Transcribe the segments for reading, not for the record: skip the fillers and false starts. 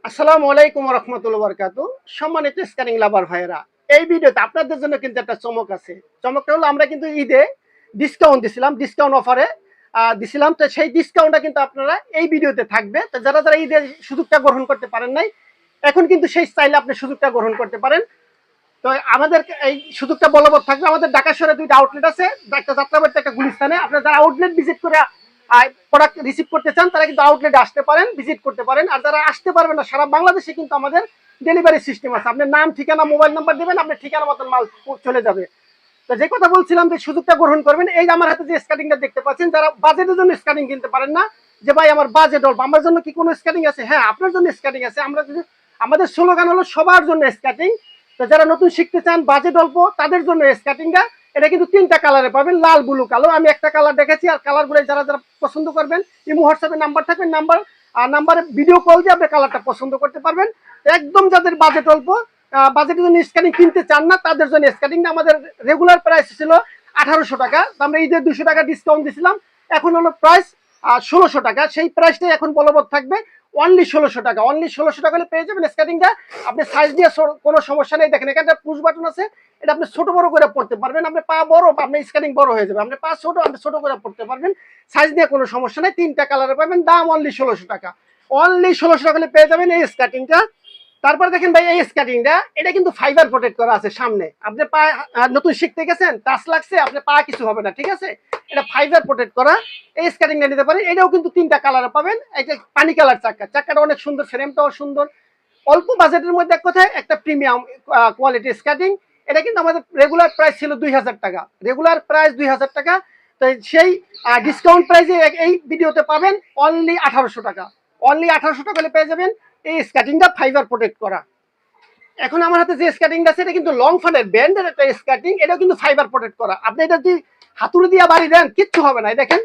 আসসালামু আলাইকুম রহমতুল্লাহ বরকাতু। সম্মানিত স্ক্যানিং লাভার ভাইয়েরা, এই ভিডিওতে আপনাদের জন্য কিন্তু একটা চমক আছে। চমকটা হলো আমরা কিন্তু ঈদে ডিসকাউন্ট দিছিলাম, ডিসকাউন্ট অফারে দিছিলাম। তো সেই ডিসকাউন্টটা কিন্তু আপনারা এই ভিডিওতে থাকবে। তো যারা যারা ঈদের সুযোগটা গ্রহণ করতে পারেন নাই, এখন কিন্তু সেই চাইলে আপনি সুযোগটা গ্রহণ করতে পারেন। তো আমাদের এই সুযোগটা বলবৎ থাকবে। আমাদের ঢাকা শহরে দুইটা আউটলেট আছে, একটা যাত্রাবাড়িতে, একটা গুলিস্তানে। আপনারা যারা আউটলেট ভিজিট করে প্রোডাক্ট রিসিভ করতে চান তারা কিন্তু আউটলেটে আসতে পারেন, ভিজিট করতে পারেন। আর যারা আসতে পারবেন না, সারা বাংলাদেশে কিন্তু আমাদের ডেলিভারি সিস্টেম আছে। আপনার নাম, ঠিকানা, মোবাইল নাম্বার দেবেন, আপনার ঠিকানা মতন মাল চলে যাবে। তো যে কথা বলছিলাম যে সুযোগটা গ্রহণ করবেন, এই যে আমার হাতে যে স্কার্টিংটা দেখতে পাচ্ছেন, যারা বাজেটের জন্য স্কার্টিং কিনতে পারেন না, যে ভাই আমার বাজেট অল্প, আমার জন্য কি কোনো স্কার্টিং আছে? হ্যাঁ, আপনার জন্য স্কার্টিং আছে। আমরা যদি আমাদের স্লোগান হলো সবার জন্য স্কার্টিং। তো যারা নতুন শিখতে চান, বাজেট অল্প, তাদের জন্য স্কার্টিংটা। এটা কিন্তু তিনটা কালারে পাবেন, লাল, ব্লু, কালো। আমি একটা কালার দেখেছি, আর কালারগুলো যারা যারা পছন্দ করবেন, ইমো হোয়াটসঅ্যাপে নাম্বার থাকবে, নাম্বারে ভিডিও কল দিয়ে আপনি কালারটা পছন্দ করতে পারবেন। একদম যাদের বাজেট অল্প, বাজেটের জন্য স্ক্যানিং কিনতে চান না, তাদের জন্য স্ক্যানিংটা আমাদের রেগুলার প্রাইস ছিল 1800 টাকা। আমরা ঈদের 200 টাকা ডিসকাউন্ট দিয়েছিলাম, এখন হলো প্রাইস 1600 টাকা। সেই প্রাইসটাই এখন বলবৎ থাকবে, অনলি 1600 টাকা। অনলি 1600 টাকা হলে পেয়ে যাবেন স্ক্যানিংটা। আপনি সাইজ দিয়ে কোনো সমস্যা নেই। দেখেন এখানে পুশ বাটন আছে, এটা আপনি ছোট বড় করে পড়তে পারবেন। আপনি পা বড়, আপনার স্ক্যানিং বড় হয়ে যাবে। আপনি পা ছোট, আপনি ছোট করে পড়তে পারবেন। সাইজ নিয়ে কোনো সমস্যা নেই। তিনটা কালারে পাবেন, দাম অনলি 1600 টাকা। অনলি 1600 টাকা হলে পেয়ে যাবেন এই স্কার্টিংটা। তারপর দেখেন ভাই, এই স্কার্টিংটা এটা কিন্তু ফাইবার প্রোটেক্ট করা আছে সামনে। আপনি পা নতুন শিখতে গেছেন, টাচ লাগছে, আপনার পা কিছু হবে না, ঠিক আছে? এটা ফাইবার প্রোটেক্ট করা, এই স্কার্টিংটা নিতে পারেন। এটাও কিন্তু তিনটা কালারে পাবেন। এটা পানি কালার চাক্কা, চাক্কাটা অনেক সুন্দর, ফ্রেমটাও সুন্দর। অল্প বাজেটের মধ্যে এক কথায় একটা প্রিমিয়াম কোয়ালিটির স্কার্টিং। এটা কিন্তু আমাদের রেগুলার প্রাইস ছিল 2000 টাকা, রেগুলার প্রাইস 2000 টাকা। তো সেই ডিসকাউন্ট প্রাইসে এই ভিডিওতে পাবেন অনলি 1800 টাকা। অনলি 1800 টাকা হলে পেয়ে যাবেন এই স্কার্টিংটা ফাইবার প্রোটেক্ট করা। এখন আমার হাতে যে স্কার্টিংটা আছে, এটা কিন্তু লং ফানের ব্র্যান্ডের একটা স্কার্টিং। এটাও কিন্তু ফাইবার প্রোটেক্ট করা। আপনি এটা যদি হাতুড়ি দিয়ে বাড়ি দেন, কিচ্ছু হবে না। দেখেন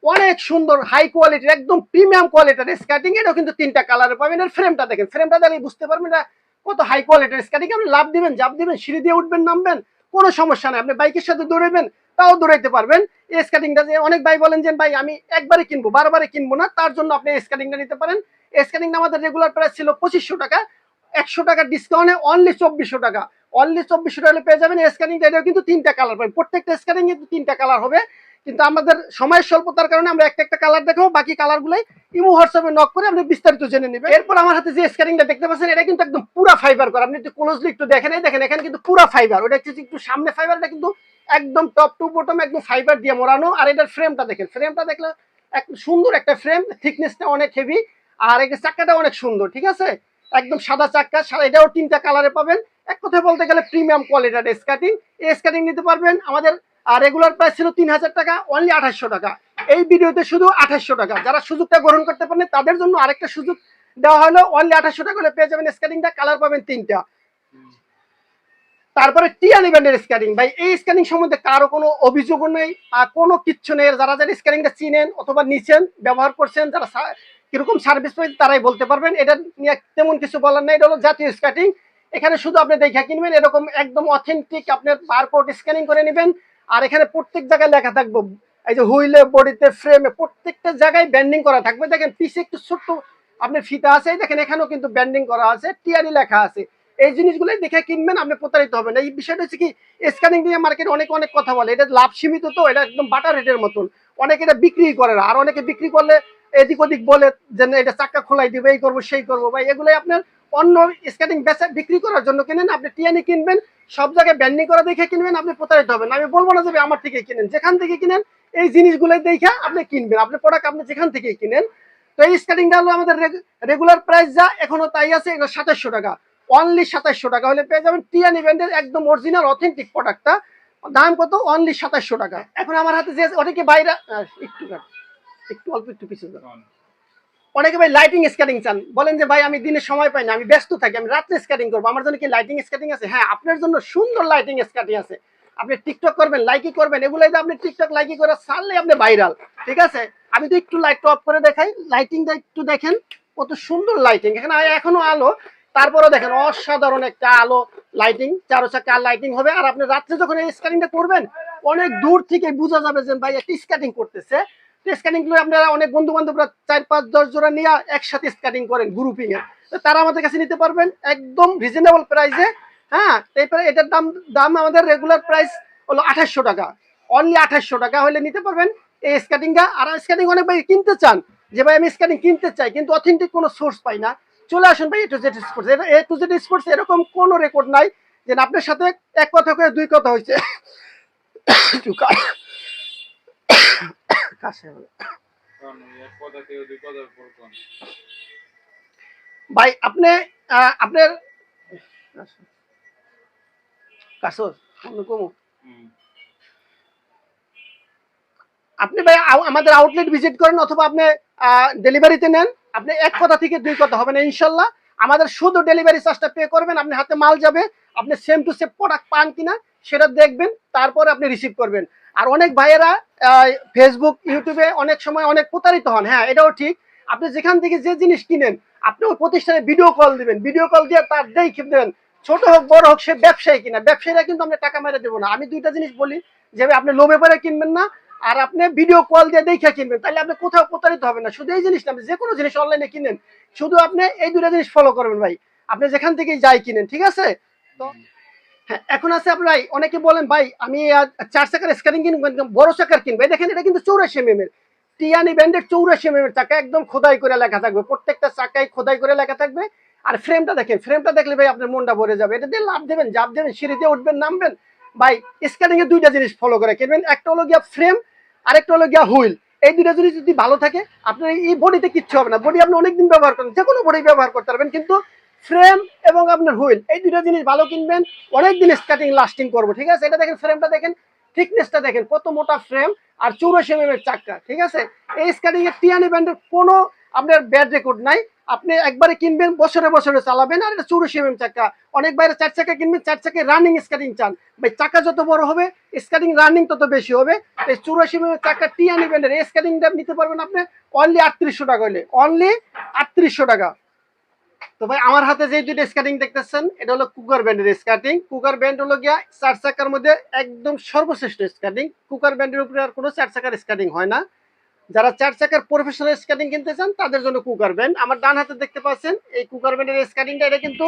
অনেক সুন্দর, হাই কোয়ালিটির, একদম প্রিমিয়াম কোয়ালিটির স্কার্টিং। এটাও কিন্তু তিনটা কালারে পাবেন। এর ফ্রেমটা দেখেন, ফ্রেমটা দেখলে বুঝতে পারবেন এটা কত হাই কোয়ালিটির স্কার্টিং। আপনি লাভ দিবেন, জাপ দিবেন, সিঁড়ি দিয়ে উঠবেন, নামবেন, কোনো সমস্যা নেই। আপনি বাইকের সাথে দৌড়াবেন, তাও দৌড়াইতে পারবেন। এই স্কার্টিংটা যে অনেক ভাই বলেন যে ভাই আমি একবারে কিনবো, বারবারে কিনবো না, তার জন্য আপনি এই স্কার্টিংটা নিতে পারেন। এই স্কার্টিংটা আমাদের রেগুলার প্রাইস ছিল 2500 টাকা, 100 টাকা ডিসকাউন্টে অনলি 2400 টাকা। অনলি 2400 টাকা হলে পেয়ে যাবেন এই স্কার্টিংটা। এটাও কিন্তু তিনটা কালার পাবেন, প্রত্যেকটা স্কার্টিং কিন্তু তিনটা কালার হবে। কিন্তু আমাদের সময় স্বল্পতার কারণে আমরা একটা একটা কালার দেখাবো, বাকি কালারগুলোই ইমো হোয়াটসঅ্যাপে নক করে আপনি বিস্তারিত জেনে নেবেন। এরপর আমার হাতে যে স্কার্টিংটা দেখতে পাচ্ছেন, এটা কিন্তু একদম পুরা ফাইবার করা। আপনি একটু ক্লোজলি একটু দেখেন, এই দেখেন এখানে কিন্তু পুরা ফাইবার। ওটা হচ্ছে একটু সামনে ফাইবার, এটা কিন্তু একদম টপ টু বটম একদম ফাইবার দিয়ে মোড়ানো। আর এটার ফ্রেমটা দেখেন, ফ্রেমটা দেখলে এক সুন্দর একটা ফ্রেম, থিকনেসটা অনেক হেভি। আর এটা চাক্কাটা অনেক সুন্দর, ঠিক আছে? একদম সাদা চাক্কা, এটাও তিনটা কালারে পাবেন। এক কথায় বলতে গেলে প্রিমিয়াম কোয়ালিটির স্কার্টিং। এই স্কার্টিং নিতে পারবেন। আমাদের রেগুলার প্রাইস ছিল 3000 টাকা, অনলি 2800 টাকা। এই ভিডিওতে শুধু 2800 টাকা। যারা সুযোগটা গ্রহণ করতে পারেন তাদের জন্য আরেকটা সুযোগ দেওয়া হলো, অনলি 2800 টাকা হলে পেয়ে যাবেন স্কার্টিংটা। কালার পাবেন তিনটা। তারপরে টিয়ানি ব্র্যান্ডের স্ক্যানিং। ভাই এই স্ক্যানিং সম্বন্ধে কারো কোনো অভিযোগ নেই, আর কোনো কিচ্ছু নেই। যারা যারা স্ক্যানিংটা চিনেন অথবা নিচ্ছেন, ব্যবহার করছেন, যারা কিরকম সার্ভিস পাই তারাই বলতে পারবেন। এটা নিয়ে তেমন কিছু বলার নেই। এটা হলো জাতীয় স্ক্যানিং। এখানে শুধু আপনি দেখে কিনবেন, এরকম একদম অথেন্টিক আপনার বারকোড স্ক্যানিং করে নেবেন। আর এখানে প্রত্যেক জায়গায় লেখা থাকবে, এই যে হুইলে, বডিতে, ফ্রেমে, প্রত্যেকটা জায়গায় ব্যান্ডিং করা থাকবে। দেখেন পিছে একটু ছোট্ট আপনার ফিতা আছে, দেখেন এখানেও কিন্তু ব্যান্ডিং করা আছে, টিয়ারি লেখা আছে। এই জিনিসগুলোই দেখে কিনবেন, আপনি প্রতারিত হবেন। এই বিষয়টা হচ্ছে কি, স্ক্যানিং নিয়ে মার্কেটে অনেক অনেক কথা বলে, এটা লাভ সীমিত, তো এটা একদম বাটার রেটের মতন। অনেকে এটা বিক্রি করে না, আর অনেকে বিক্রি করলে এদিক ওদিক বলে যে এটা চাক্কা খোলাই দিবে, এই করবো সেই করবো। ভাই এগুলোই আপনার অন্য স্ক্যানিং বেচা বিক্রি করার জন্য কিনেন। আপনি টিয়ানি কিনবেন, সব জায়গায় ব্যান্ডিং করা দেখে কিনবেন, আপনি প্রতারিত হবেন। আমি বলবো না যে আমার থেকে কিনেন, যেখান থেকে কিনেন এই জিনিসগুলো দেখে আপনি কিনবেন। আপনার প্রোডাক্ট আপনি যেখান থেকে কিনেন। তো এই স্ক্যানিংটা হলো আমাদের রেগুলার প্রাইস যা এখনো তাই আছে, এটা 2700 টাকা। অনলি 2700 টাকা হলে পেয়ে যাবেন টিয়ানি ব্র্যান্ডের একদম অরিজিনাল অথেন্টিক প্রোডাক্টটা। দাম কত? অনলি 2700 টাকা। এখন আমার হাতে যে অনেকে বাইরে একটু একটু অল্প একটু পিছনে, অনেকে ভাই লাইটিং স্কেটিং চান, বলেন যে ভাই আমি দিনে সময় পাই না, আমি ব্যস্ত থাকি, আমি রাত্রে স্কেটিং করবো, আমার জন্য কি লাইটিং স্কেটিং আছে? হ্যাঁ, আপনার জন্য সুন্দর লাইটিং স্কেটিং আছে। আপনি টিকটক করবেন, লাইকি করবেন, এগুলাই আপনি টিকটক লাইকি করে ছাড়লে আপনি ভাইরাল, ঠিক আছে? আমি তো একটু লাইট অফ করে দেখাই, লাইটিংটা একটু দেখেন কত সুন্দর লাইটিং। এখানে এখনো আলো, তারপরেও দেখেন অসাধারণ একটা আলো লাইটিং, চারো চাকা লাইটিং হবে। আর আপনি রাত্রে যখন এই স্কেটিংটা করবেন, অনেক দূর থেকে বোঝা যাবে যে ভাই একটা স্কেটিং করতেছে। স্কাটিং গুলো আপনারা অনেক বন্ধু বান্ধবরা 4-5-10 জোড়া নিয়ে একসাথে স্কাটিং করেন গ্রুপিং এ, তো তারা আমাদের কাছে নিতে পারবেন একদম রিজনেবল প্রাইসে। হ্যাঁ, এরপরে এটার দাম দাম আমাদের রেগুলার প্রাইস হলো 2800 টাকা, অনলি 2800 টাকা হলে নিতে পারবেন এই স্কাটিংটা। আর স্কাটিং অনেক ভাই কিনতে চান যে ভাই আমি স্কাটিং কিনতে চাই কিন্তু অথেন্টিক কোনো সোর্স পাই না, চলে আসুন ভাই এ to Z sports. A to Z sports এরকম কোনো রেকর্ড নাই যে আপনার সাথে এক কথা করে দুই কথা হয়েছে। ভাই আপনি আপনার আপনি ভাই আমাদের আউটলেট ভিজিট করেন অথবা আপনি ডেলিভারিতে নেন, আপনি এক কথা থেকে দুই কথা হবে না ইনশাল্লাহ। আমাদের শুধু ডেলিভারি চার্জটা পে করবেন, আপনি হাতে মাল যাবে, আপনি সেম টু সেম প্রোডাক্ট পান কিনা সেটা দেখবেন, তারপরে আপনি রিসিভ করবেন। আর অনেক ভাইয়েরা ফেসবুক ইউটিউবে অনেক সময় অনেক প্রতারিত হন, হ্যাঁ এটাও ঠিক। আপনি যেখান থেকে যে জিনিস কিনেন আপনি ওই প্রতিষ্ঠানে ভিডিও কল দিবেন, ভিডিও কল দিয়ে তার দেখে দেবেন, ছোট হোক বড় হোক সে ব্যবসায়ী কিনা, ব্যবসায়ীরা কিন্তু আমরা টাকা মেরে দেবো না। আমি দুইটা জিনিস বলি যে আপনি লোভে পরে কিনবেন না, আর আপনি ভিডিও কল দিয়ে দেখে কিনবেন, তাহলে আপনি কোথাও প্রতারিত হবেন না। শুধু এই জিনিস না, যে কোনো জিনিস অনলাইনে কিনেন শুধু আপনি এই দুটা জিনিস ফলো করবেন ভাই, আপনি যেখান থেকেই যাই কিনেন, ঠিক আছে? তো হ্যাঁ, এখন আছে আপনার অনেকে বলেন ভাই আমি 4 চাকার স্কাটিং কিনবেন, বড় চাকার কিনবেন। দেখেন এটা কিন্তু 84 mm এর টিয়ানি ব্র্যান্ডের 84 mm এর চাকা, একদম খোদাই করে লেখা থাকবে, প্রত্যেকটা চাকায় খোদাই করে লেখা থাকবে। আর ফ্রেমটা দেখেন, ফ্রেমটা দেখলে ভাই আপনার মনটা ভরে যাবে। এটা দিয়ে লাভ দেবেন, জাপ দেবেন, সিঁড়ি দিয়ে উঠবেন নামবেন। ভাই স্কাটিং এর দুইটা জিনিস ফলো করে কিনবেন, একটা হলো গিয়া ফ্রেম, আরেকটা হলো গিয়া হুইল। এই দুইটা জিনিস যদি ভালো থাকে আপনার এই বডিতে কিচ্ছু হবে না, বডি আপনি অনেকদিন ব্যবহার করেন, যে কোনো বডি ব্যবহার করতে পারবেন, কিন্তু ফ্রেম এবং আপনার হুইল এই দুটো জিনিস ভালো কিনবেন, অনেকদিন স্কাটিং লাস্টিং করবো, ঠিক আছে? এটা দেখেন, ফ্রেমটা দেখেন, থিকনেসটা দেখেন কত মোটা ফ্রেম, আর 84 mm এর চাকা, ঠিক আছে? এই স্কাটিং এর টিয়ানি ব্র্যান্ডের কোনো আপনার ব্যাড রেকর্ড নাই, আপনি একবারে কিনবেন বছরে বছরে চালাবেন। আর এটা 84 mm চাকা, অনেক বাইরে 4 চাকা কিনবেন, 4 চাকায় রানিং স্কাটিং চান ভাই, চাকা যত বড় হবে স্কাটিং রানিং তত বেশি হবে। এই 84 mm চাকা টিয়ানি ব্র্যান্ডের এই স্কাটিংটা নিতে পারবেন আপনি অনলি 3800 টাকা হলে, অনলি 3800 টাকা। তো ভাই আমার হাতে যে দুটো স্কাটিং দেখতেছেন এটা হলো কুকার ব্র্যান্ডের স্কাটিং। কুকার ব্র্যান্ড হলো গিয়া 4 চাকার মধ্যে একদম সর্বশ্রেষ্ঠ স্কাটিং। কুকার ব্র্যান্ডের উপরে আর কোনো 4 চাকার স্কাটিং হয় না। যারা 4 চাকার প্রফেশনাল স্কাটিং কিনতে চান তাদের জন্য কুকার ব্র্যান্ড। আমার ডান হাতে দেখতে পাচ্ছেন এই কুকার ব্র্যান্ডের স্কাটিংটা, এটা কিন্তু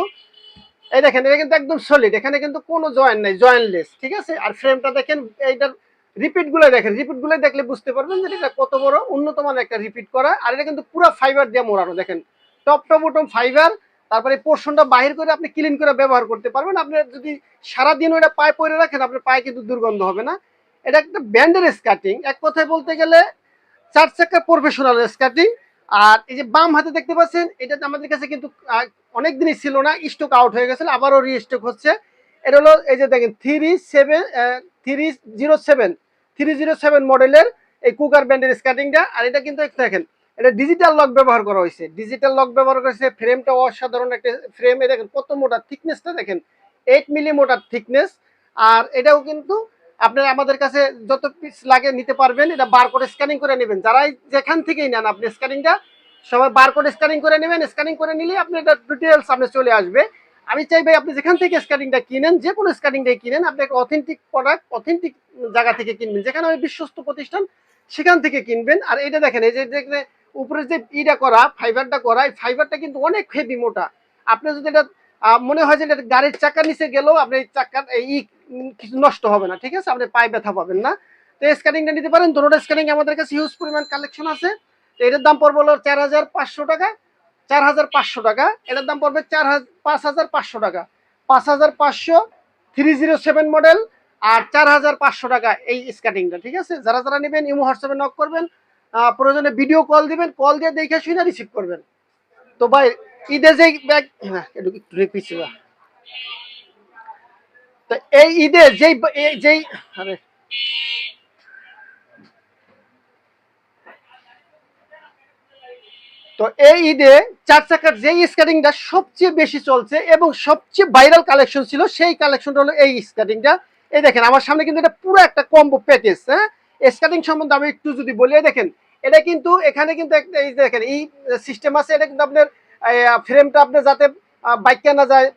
এই দেখেন, এটা কিন্তু একদম সলিড, এখানে কিন্তু কোনো জয়েন্ট নাই, জয়েন্টলেস, ঠিক আছে? আর ফ্রেমটা দেখেন, এইটার রিপিট গুলো দেখেন, রিপিট গুলো দেখলে বুঝতে পারবেন যে এটা কত বড় উন্নত মানের একটা রিপিট করা। আর এটা কিন্তু পুরো ফাইবার দিয়ে মোড়ানো, দেখেন টপ টপ বটম ফাইবার। তারপরে পোর্শনটা বাহির করে আপনি ক্লিন করে ব্যবহার করতে পারবেন। আপনি যদি সারাদিন ওটা পায়ে পরে রাখেন আপনার পায়ে কিন্তু দুর্গন্ধ হবে না। এটা একটা ব্র্যান্ডের স্কাটিং, এক কথায় বলতে গেলে 4 চাকার প্রফেশনাল স্কাটিং। আর এই যে বাম হাতে দেখতে পাচ্ছেন এটা আমাদের কাছে কিন্তু অনেক দিনই ছিল না, স্টক আউট হয়ে গেছিল, আবারও রিস্টক হচ্ছে। এটা হলো এই যে দেখেন 307 মডেলের এই কুকার ব্র্যান্ডের স্কাটিংটা। আর এটা কিন্তু দেখেন এটা ডিজিটাল লক ব্যবহার করা হয়েছে, ডিজিটাল লক ব্যবহার করেছে। ফ্রেমটা অসাধারণ একটা ফ্রেম, দেখেন কত মোটা, থিকনেসটা দেখেন 8 মিলি মোটার থিকনেস। আর এটাও কিন্তু আপনার আমাদের কাছে যত পিস লাগে নিতে পারবেন, এটা বারকোড স্ক্যানিং করে নেবেন। যারাই যেখান থেকেই নেন আপনি স্ক্যানিংটা সবাই বারকোড স্ক্যানিং করে নেবেন, স্ক্যানিং করে নিলে আপনি এটা ডিটেইলস সামনে চলে আসবে। আমি চাই ভাই আপনি যেখান থেকে স্ক্যানিংটা কিনেন, যে কোনো স্ক্যানিংটাই কিনেন, আপনি একটা অথেন্টিক প্রোডাক্ট অথেন্টিক জায়গা থেকে কিনবেন, যেখানে আমি বিশ্বস্ত প্রতিষ্ঠান সেখান থেকে কিনবেন। আর এটা দেখেন, এই যে দেখলে উপরে যে ইটা করা ফাইবারটা করা, এই ফাইবারটা কিন্তু অনেক হেভি মোটা। আপনি যদি এটা মনে হয় যে এটা গাড়ির চাকার নিচে গেলেও আপনি চাকার এই কিছু নষ্ট হবে না, ঠিক আছে? আপনি পায়ে ব্যথা পাবেন না। তো এই স্ক্যানিংটা নিতে পারেন, দুটো স্ক্যানিং আমাদের কাছে হিউজ পরিমাণ কালেকশন আছে। তো এটার দাম পড়বে হলো 4500 টাকা, 4500 টাকা। এটার দাম পড়বে 5500 টাকা, 5500 307 মডেল, আর 4500 টাকা এই স্কাটিংটা, ঠিক আছে? যারা যারা নেবেন ইমো হোয়াটসঅ্যাপে নক করবেন, প্রয়োজনে ভিডিও কল দিবেন, কল দিয়ে দেখে শুনে রিসিভ করবেন। তো ভাই ঈদে যে ব্যাগ, হ্যাঁ একটু পিছিয়ে যা। তো এই ঈদে যেই যেই আরে তো এই ঈদে 4 চাকার যেই স্কাটিংটা সবচেয়ে বেশি চলছে এবং সবচেয়ে ভাইরাল কালেকশন ছিল, সেই কালেকশনটা হলো এই স্কাটিংটা। এই দেখেন আমার সামনে কিন্তু এটা পুরো একটা কম্বো প্যাকেজ। হ্যাঁ, স্কাটিং সম্বন্ধে আমি একটু যদি বলি, দেখেন এটা কিন্তু এখানে কিন্তু একটা এই দেখেন এই সিস্টেম আছে। এটা কিন্তু আপনার ফ্রেমটা আপনার যাতে বাইক না যায়,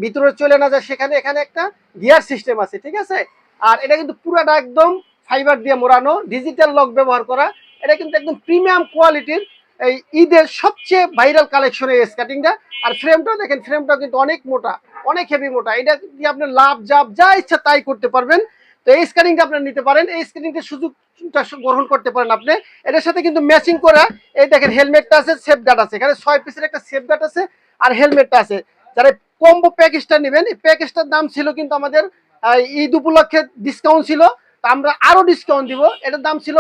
ভিতরে চলে না যায়, সেখানে এখানে একটা গিয়ার সিস্টেম আছে, ঠিক আছে? আর এটা কিন্তু পুরাটা একদম ফাইবার দিয়ে মোড়ানো, ডিজিটাল লক ব্যবহার করা, এটা কিন্তু একদম প্রিমিয়াম কোয়ালিটির এই ঈদের সবচেয়ে ভাইরাল কালেকশন এই স্কার্টিংটা। আর ফ্রেমটাও দেখেন, ফ্রেমটাও কিন্তু অনেক মোটা, অনেক হেভি মোটা। এটা দিয়ে আপনি লাভ জাপ যা ইচ্ছা তাই করতে পারবেন। তো এই স্কার্টিংটা আপনারা নিতে পারেন, এই স্কার্টিংটা সুযোগটা গ্রহণ করতে পারেন আপনি। এটার সাথে কিন্তু ম্যাচিং করা এই দেখেন হেলমেটটা আছে, সেফ গার্ড আছে, এখানে 6 পিসের একটা সেফ গার্ড আছে আর হেলমেটটা আছে। যারা কম্বো প্যাকেজটা নেবেন, এই প্যাকেজটার দাম ছিল কিন্তু আমাদের ঈদ উপলক্ষে ডিসকাউন্ট ছিল, তা আমরা আরো ডিসকাউন্ট দিব। এটার দাম ছিল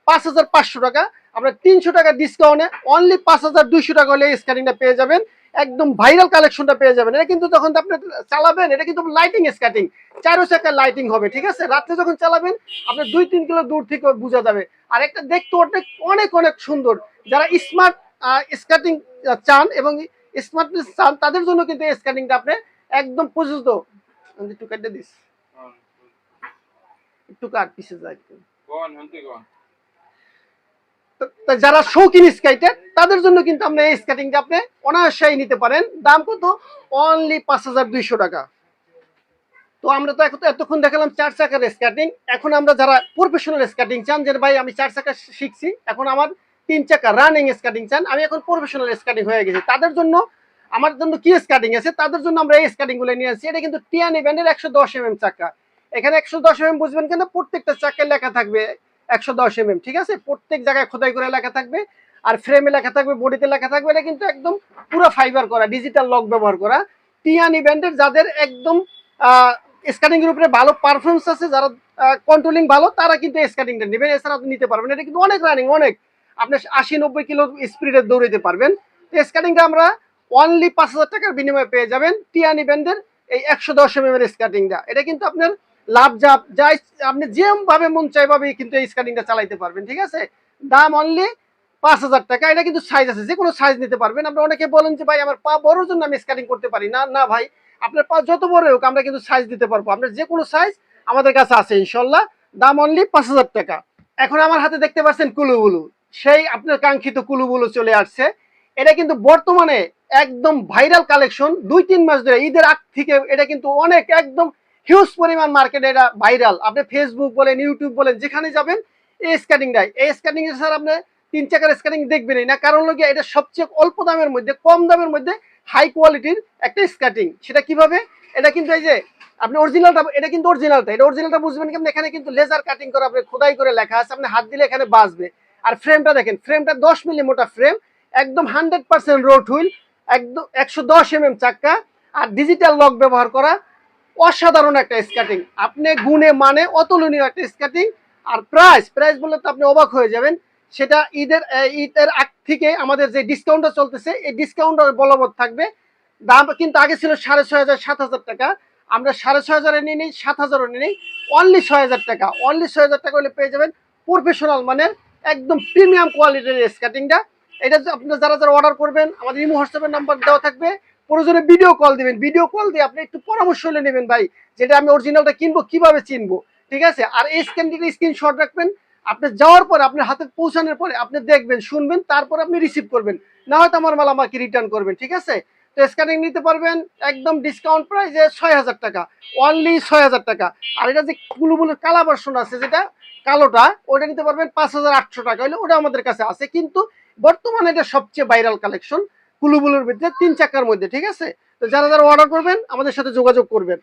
5,500 টাকা, আমরা 300 টাকা ডিসকাউন্টে অনলি 5,200 টাকা হলে এই স্কার্টিংটা পেয়ে যাবেন। একদম ভাইরাল কালেকশনটা পেয়ে যাবেন। এটা কিন্তু যখন আপনি চালাবেন, এটা কিন্তু লাইটিং স্কার্টিং, 4 চাকার লাইটিং হবে, ঠিক আছে? রাত্রে যখন চালাবেন আপনার 2-3 কিলো দূর থেকে বোঝা যাবে। আর একটা দেখতে অনেক অনেক অনেক সুন্দর। যারা স্মার্ট স্কার্টিং চান এবং স্মার্টনেস চান তাদের জন্য কিন্তু এই স্কার্টিংটা আপনি একদম প্রযোজ্য। একটু কেটে দিস, একটু কাট পিছে যায়। যারা শৌখিন স্কাইটার তাদের জন্য কিন্তু আপনি এই স্কার্টিংটা আপনি অনায়াসেই নিতে পারেন। দাম কত? অনলি 5,200 টাকা। তো আমরা তো এতক্ষণ দেখালাম 4 চাকার স্কার্টিং। এখন আমরা যারা প্রফেশনাল স্কার্টিং চান, যে ভাই আমি 4 চাকা শিখছি, এখন আমার 3 চাকা রানিং স্কার্টিং চান, আমি এখন প্রফেশনাল স্কার্টিং হয়ে গেছি, তাদের জন্য আমার জন্য কি স্কার্টিং আছে, তাদের জন্য আমরা এই স্কার্টিং গুলো নিয়ে আসছি। এটা কিন্তু টিয়ানি ব্যান্ডের 110 চাকা। এখানে 110 বুঝবেন কেন, প্রত্যেকটা চাকায় লেখা থাকবে 110 ঠিক আছে? প্রত্যেক জায়গায় খোদাই করে লেখা থাকবে, আর ফ্রেমে লেখা থাকবে, বডিতে লেখা থাকবে। এটা কিন্তু একদম পুরো ফাইবার করা, ডিজিটাল লক ব্যবহার করা টিয়ানি ব্যান্ডের। যাদের একদম স্কার্টিং এর উপরে ভালো পারফরমেন্স আছে, যারা কন্ট্রোলিং ভালো, তারা কিন্তু স্কার্টিংটা নেবেন, এছাড়া নিতে পারবেন। এটা কিন্তু অনেক রানিং, অনেক আপনি 80-90 কিলো স্পিডে দৌড়াতে পারবেন। তো স্কার্টিংটা আমরা অনলি 5,000 টাকার বিনিময়ে পেয়ে যাবেন টিয়ানি ব্যান্ডের এই 110 এর স্কার্টিংটা। এটা কিন্তু আপনার লাভ জাপ যাই আপনি যেভাবে মন চাইভাবে কিন্তু এই স্কার্টিংটা চালাইতে পারবেন, ঠিক আছে? দাম অনলি 5,000 টাকা। এটা কিন্তু সাইজ আছে, যে কোনো সাইজ নিতে পারবেন। আপনারা অনেকে বলেন যে ভাই আমার পা বড়র জন্য আমি স্কার্টিং করতে পারি না। না ভাই, আপনার পা যত বড় হোক আমরা কিন্তু সাইজ দিতে পারবো, আপনার যে কোনো সাইজ আমাদের কাছে আছে ইনশাল্লাহ। দাম অনলি 5,000 টাকা। এখন আমার হাতে দেখতে পাচ্ছেন কুলুবুলু, সেই আপনার কাঙ্ক্ষিত কুলুবুলু চলে আসছে। এটা কিন্তু বর্তমানে একদম ভাইরাল কালেকশন, 2-3 মাস ধরে ঈদের আগ থেকে এটা কিন্তু অনেক একদম হিউজ পরিমাণ মার্কেটে এটা ভাইরাল। আপনি ফেসবুক বলেন, ইউটিউব বলেন, যেখানে যাবেন এই স্কার্টিংটাই, এই স্কার্টিং এর স্যার আপনি 3 চাকার স্কার্টিং দেখবেনই না। কারণ লোক এটা সবচেয়ে অল্প দামের মধ্যে, কম দামের মধ্যে হাই কোয়ালিটির একটা স্কার্টিং। সেটা কিভাবে? এটা কিন্তু এই যে আপনি অরিজিনালটা, এটা কিন্তু অরিজিনালটা, এটা অরিজিনালটা বুঝবেন কেমন, এখানে কিন্তু লেজার কাটিং করে আপনি খোদাই করে লেখা আছে, আপনি হাত দিলে এখানে বাজবে। আর ফ্রেমটা দেখেন, ফ্রেমটা 10 মিলি মোটা ফ্রেম, একদম 100% রোড হুইল, একদম 110 চাকা, আর ডিজিটাল লক ব্যবহার করা। অসাধারণ একটা স্কার্টিং, আপনি গুণে মানে অতুলনীয় একটা স্কার্টিং। আর প্রাইস প্রাইস বললে তো আপনি অবাক হয়ে যাবেন। সেটা ঈদের আগ থেকে আমাদের যে ডিসকাউন্টটা চলতেছে, এই ডিসকাউন্টটা বলবৎ থাকবে। দাম কিন্তু আগে ছিল 6,500 7,000 টাকা, আমরা 6,500 নিয়ে নিই, 7,000 নিয়ে নিই, অনলি 6,000 টাকা। অনলি 6,000 টাকা হলে পেয়ে যাবেন প্রফেশনাল মানের একদম প্রিমিয়াম কোয়ালিটির স্কার্টিংটা। এটা আপনার যারা যারা অর্ডার করবেন, আমাদের ইমো হোয়াটসঅ্যাপের নাম্বার দেওয়া থাকবে, প্রয়োজনে ভিডিও কল দিবেন, ভিডিও কল দিয়ে আপনি একটু পরামর্শ হলে নেবেন ভাই, যেটা আমি অরিজিনালটা কিনবো কিভাবে চিনবো, ঠিক আছে? আর এই স্ক্রিনশট রাখবেন, আপনি যাওয়ার পরে আপনার হাতে পৌঁছানোর পরে আপনি দেখবেন, শুনবেন, তারপর আপনি রিসিভ করবেন, না হয়তো আমার মাল আমাকে রিটার্ন করবেন, ঠিক আছে? তো স্ক্যানিং নিতে পারবেন একদম ডিসকাউন্ট প্রাইসে 6,000 টাকা, অনলি 6,000 টাকা। আর এটা যে বুলুবুলুর কালা ভার্সন আছে, যেটা কালোটা, ওটা নিতে পারবেন 5,800 টাকা হলে, ওটা আমাদের কাছে আছে। কিন্তু বর্তমানে এটা সবচেয়ে ভাইরাল কালেকশন কুলুবুলুর ভিতরে 3 চাকার মধ্যে, ঠিক আছে? তো যারা যারা অর্ডার করবেন আমাদের সাথে যোগাযোগ করবেন।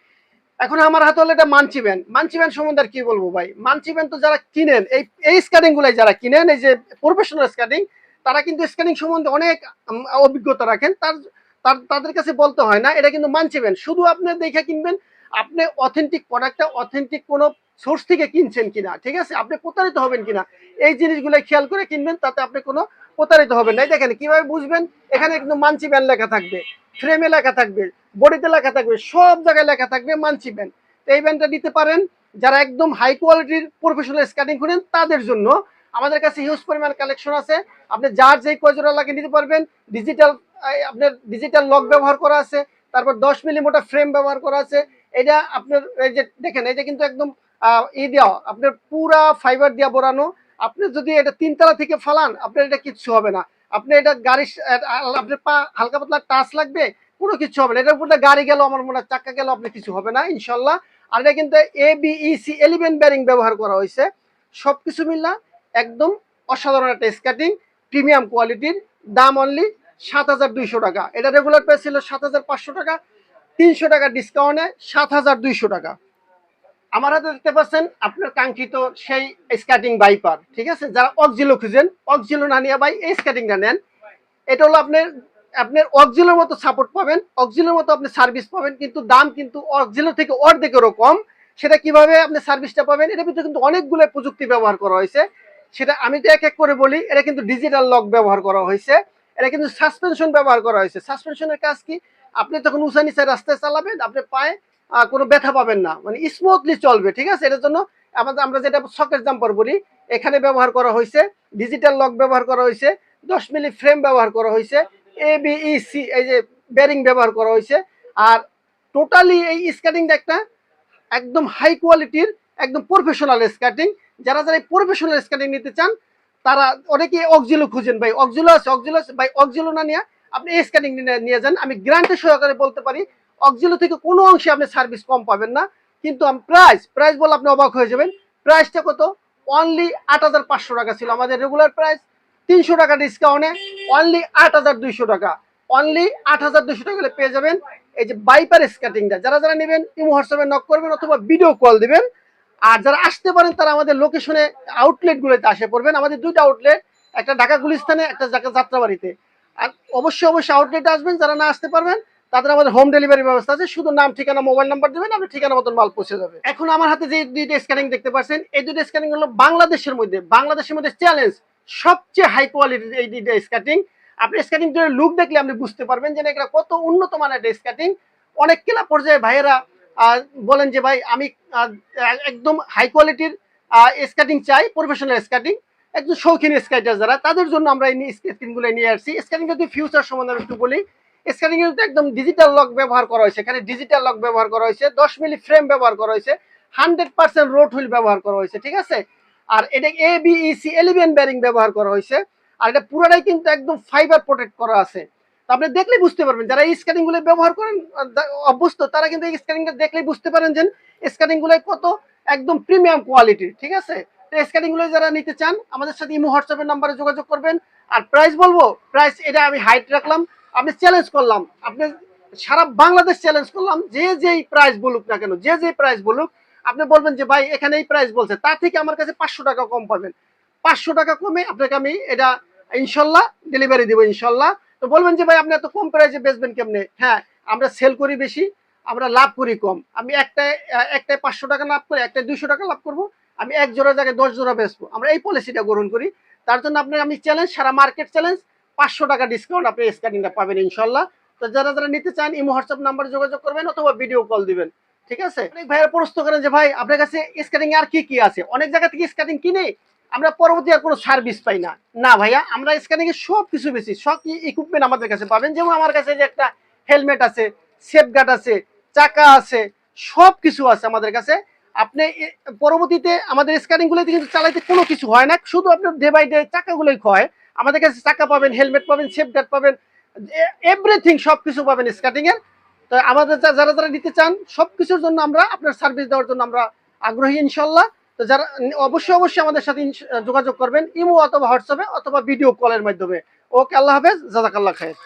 এখন আমার হাতে হলো এটা মানচি ব্যান্ড। মানচি ব্যান্ড সম্বন্ধে আর কি বলবো ভাই, মানচি ব্যান্ড তো যারা কিনেন, এই স্কার্টিং গুলাই যারা কিনেন, এই যে প্রফেশনাল স্কার্টিং, তারা কিন্তু স্কার্টিং সম্বন্ধে অনেক অভিজ্ঞতা রাখেন, তাদের কাছে বলতে হয় না। এটা কিন্তু মানচি ব্যান্ড, শুধু আপনি দেখে কিনবেন আপনি অথেন্টিক প্রোডাক্টটা অথেন্টিক কোনো সোর্স থেকে কিনছেন কিনা, ঠিক আছে? আপনি প্রতারিত হবেন কিনা এই জিনিসগুলো খেয়াল করে কিনবেন, তাতে আপনি কোনো প্রতারিত হবেন না। দেখেন কিভাবে বুঝবেন, এখানে কিন্তু মানচি ব্যান্ড লেখা থাকবে, ফ্রেমে লেখা থাকবে, বডিতে লেখা থাকবে, সব জায়গায় লেখা থাকবে মানচি ব্যান্ড। তো এই ব্যান্ডটা নিতে পারেন যারা একদম হাই কোয়ালিটির প্রফেশনাল স্কার্টিং করেন, তাদের জন্য আমাদের কাছে হিউজ পরিমাণ কালেকশন আছে। আপনি যার যেই কয়জোড়া লাগে নিতে পারবেন। ডিজিটাল আপনার ডিজিটাল লক ব্যবহার করা আছে, তারপর 10 মিলি মোটা ফ্রেম ব্যবহার করা আছে। এটা আপনার এই যে দেখেন, এটা কিন্তু একদম দেওয়া, আপনার পুরা ফাইবার দিয়া বোরানো। আপনি যদি এটা 3 তলা থেকে ফালান, আপনার এটা কিচ্ছু হবে না। আপনি এটা গাড়ি, আপনার পা হালকা পাতলা টাচ লাগবে, কোনো কিছু হবে না। এটার উপরে গাড়ি গেল, আমার মনে হয় চাক্কা গেল, আপনার কিছু হবে না ইনশাল্লাহ। আর এটা কিন্তু ABEC 11 ব্যারিং ব্যবহার করা হয়েছে। সবকিছু মিললা একদম অসাধারণ একটা স্কার্টিং, প্রিমিয়াম কোয়ালিটির, দাম অনলি 7,200 টাকা। এটা রেগুলার প্রাইস ছিল 7,500 টাকা, 300 টাকা ডিসকাউন্টে 7,200 টাকা। আমার হাতে দেখতে পাচ্ছেন আপনার কাঙ্ক্ষিত সেই স্কার্টিং বাইপার, ঠিক আছে? যারা অক্সিলো খুঁজেন, অক্সিলো না নিয়ে ভাই এই স্কার্টিংটা নেন। এটা হলো আপনার আপনার অক্সিলোর মতো সাপোর্ট পাবেন, অক্সিলোর মতো আপনি সার্ভিস পাবেন, কিন্তু দাম কিন্তু অক্সিলো থেকে অর্ধেকেরও কম। সেটা কিভাবে আপনি সার্ভিসটা পাবেন? এটার ভিতরে কিন্তু অনেকগুলো প্রযুক্তি ব্যবহার করা হয়েছে। সেটা আমি তো এক এক করে বলি। এটা কিন্তু ডিজিটাল লক ব্যবহার করা হয়েছে, এটা কিন্তু সাসপেনশন ব্যবহার করা হয়েছে। সাসপেনশনের কাজ কি? আপনি যখন উঁচা নিচে রাস্তায় চালাবেন, আপনি পায়ে কোনো ব্যথা পাবেন না, মানে স্মুথলি চলবে, ঠিক আছে? এটার জন্য আমরা যেটা সকেট জাম্পার বলি, এখানে ব্যবহার করা হয়েছে ডিজিটাল লক ব্যবহার করা হয়েছে, 10 মিলি ফ্রেম ব্যবহার করা হয়েছে, এবিইসি এই যে বেরিং ব্যবহার করা হয়েছে। আর টোটালি এই স্কার্টিংটা একটা একদম হাই কোয়ালিটির, একদম প্রফেশনাল স্কার্টিং। যারা যারা এই প্রফেশনাল স্কার্টিং নিতে চান তারা অনেকে অক্সিলো খুঁজেন, ভাই অক্সিলো আছে, অক্সিলো আছে ভাই, অক্সিলো না নিয়ে আপনি এই স্কার্টিং নিয়ে যান। আমি গ্যারান্টি সহকারে বলতে পারি অক্সিলো থেকে কোনো অংশে আপনি সার্ভিস কম পাবেন না। কিন্তু প্রাইস বলে আপনি অবাক হয়ে যাবেন। প্রাইসটা কত? অনলি 8,500 টাকা ছিল আমাদের রেগুলার প্রাইস, 300 টাকা ডিসকাউন্টে অনলি 8,200 টাকা। অনলি 8,200 টাকা পেয়ে যাবেন এই যে বাইপার স্কার্টিংটা। যারা যারা নেবেন ইমো হোয়াটসঅ্যাপে নক করবেন অথবা ভিডিও কল দিবেন। আর যারা আসতে পারেন তারা আমাদের লোকেশনে আউটলেটগুলোতে আসে পড়বেন। আমাদের দুইটা আউটলেট, একটা ঢাকা গুলিস্তানে, একটা যাত্রাবাড়িতে। আর অবশ্যই আউটলেটে আসবেন। যারা না আসতে পারবেন তাদের আমাদের হোম ডেলিভারি ব্যবস্থা আছে, শুধু নাম ঠিকানা মোবাইল নাম্বার দেবেন, আপনি ঠিকানা মতন মাল পৌঁছে যাবে। এখন আমার হাতে যে দুইটা স্ক্যানিং দেখতে পাচ্ছেন, এই দুইটা স্ক্যানিং হলো বাংলাদেশের মধ্যে চ্যালেঞ্জ সবচেয়ে হাই কোয়ালিটির এই দুইটা স্কার্টিং। আপনি স্কার্টিং লুক দেখলে আপনি বুঝতে পারবেন যে এটা কত উন্নত মানের একটা স্কার্টিং। অনেক ক্লাব পর্যায়ে ভাইয়েরা বলেন যে ভাই আমি একদম হাই কোয়ালিটির স্কার্টিং চাই, প্রফেশনাল স্কার্টিং, একদম শৌখিন স্কার্টার যারা, তাদের জন্য আমরা এই স্কার্টিংগুলো নিয়ে আসছি। স্কার্টিং যদি ফিউচার সম্বন্ধে একটু বলি, স্কার্টিং কিন্তু একদম ডিজিটাল লক ব্যবহার করা হয়েছে। এখানে ডিজিটাল লক ব্যবহার করা হয়েছে, 10 মিলি ফ্রেম ব্যবহার করা হয়েছে, 100% রোড হুইল ব্যবহার করা হয়েছে, ঠিক আছে? আর এটা এবিইসি 11 বেয়ারিং ব্যবহার করা হয়েছে। আর এটা পুরোটাই কিন্তু একদম ফাইবার প্রোটেক্ট করা আছে। আপনি দেখলেই বুঝতে পারবেন, যারা এই স্ক্যানিং গুলো ব্যবহার করেন অভ্যস্ত, তারা কিন্তু এই স্ক্যানিংটা দেখলেই বুঝতে পারেন যে স্ক্যানিং গুলো কত একদম প্রিমিয়াম কোয়ালিটির, ঠিক আছে? তো স্ক্যানিং গুলো যারা নিতে চান আমাদের সাথে ইমো হোয়াটসঅ্যাপের নাম্বারে যোগাযোগ করবেন। আর প্রাইস বলবো, প্রাইস এটা আমি হাইট রাখলাম, আপনি চ্যালেঞ্জ করলাম, আপনি সারা বাংলাদেশ চ্যালেঞ্জ করলাম, যেই প্রাইস বলুক না কেন, যেই প্রাইস বলুক, আপনি বলবেন যে ভাই এখানে এই প্রাইস বলছে, তার থেকে আমার কাছে 500 টাকা কম পাবেন। 500 টাকা কমে আপনাকে আমি এটা ইনশাল্লাহ ডেলিভারি দেবো ইনশাল্লাহ। তো বলবেন যে ভাই আপনি এত কম প্রাইসে বেচবেন কেমনে? হ্যাঁ, আমরা সেল করি বেশি, আমরা লাভ করি কম। আমি একটায় 500 টাকা লাভ করি, একটায় 200 টাকা লাভ করবো। আমি এক জোড়া জায়গায় 10 জোড়া বেচবো, আমরা এই পলিসিটা গ্রহণ করি। তার জন্য আপনার আমি চ্যালেঞ্জ, সারা মার্কেট চ্যালেঞ্জ, 500 টাকা ডিসকাউন্ট আপনি স্ক্যানিংটা পাবেন ইনশাল্লাহ। তো যারা যারা নিতে চান ইমো হোয়াটসঅ্যাপ নাম্বারে যোগাযোগ করবেন অথবা ভিডিও কল দিবেন, ঠিক আছে? অনেক ভাইয়ের প্রশ্ন করেন যে ভাই আপনার কাছে স্কেটিং আর কি কি আছে? অনেক জায়গা থেকে স্কেটিং কিনে আমরা পরবর্তী আর কোনো সার্ভিস পাই না। না ভাইয়া, আমরা স্কেটিং এর সব কিছু বেশি, সব ইকুইপমেন্ট আমাদের কাছে পাবেন। যেমন আমার কাছে যে একটা হেলমেট আছে, সেফগার্ড আছে, চাকা আছে, সব কিছু আছে আমাদের কাছে। আপনি পরবর্তীতে আমাদের স্কেটিং গুলোতে কিন্তু চালাইতে কোনো কিছু হয় না, শুধু আপনার ডে বাই ডে চাকাগুলোই ক্ষয়। আমাদের কাছে চাকা পাবেন, হেলমেট পাবেন, সেফগার্ড পাবেন, এভরিথিং সবকিছু পাবেন স্কেটিং এর। তো আমাদের যারা যারা নিতে চান সবকিছুর জন্য আমরা আপনার সার্ভিস দেওয়ার জন্য আমরা আগ্রহী ইনশাল্লাহ। তো যারা অবশ্যই আমাদের সাথে যোগাযোগ করবেন ইমো অথবা হোয়াটসঅ্যাপে অথবা ভিডিও কলের মাধ্যমে। ওকে, আল্লাহ হাফেজ, জাযাকাল্লাহ খায়ের।